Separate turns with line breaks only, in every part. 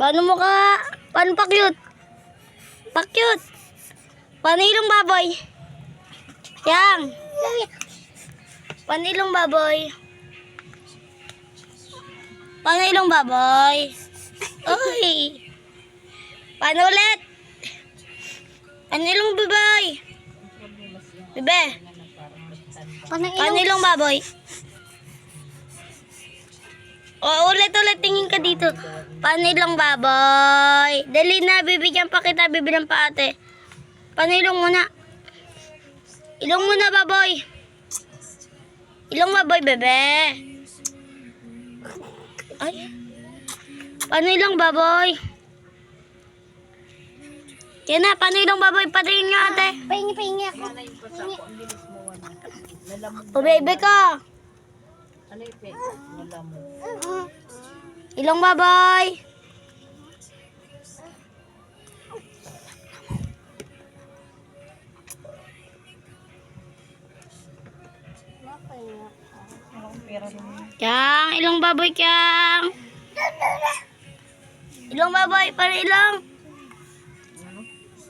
Paano pa-cute? Pa-cute. Paano ilong baboy? Yang. Paano ilong baboy? Paano ilong baboy? Uy. Paano ulit? Paano ilong baboy? Bebe. Paano ilong baboy? O, ulit, tingin ka dito. Paano ilong baboy? Dali na, bibigyan pa kita, bibilang pa ate. Paano ilong muna? Ilong muna, baboy. Ilong baboy, bebe. Ay. Paano ilong baboy? Yan na, paano ilong baboy? Patingin nga ate.
Pahingi ako.
O, bebe ka.
Ano yung pe? Wala mo.
Ilong baboy.
Anong pera naman?
Kyang, ilong baboy, Kyang. Ilong baboy, para ilong.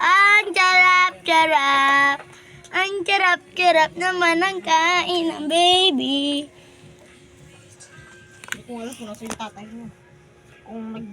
Ang charap. Ang charap naman ang kain ng baby.
Hindi ko alam kung nasa yung tatay mo. Kung nag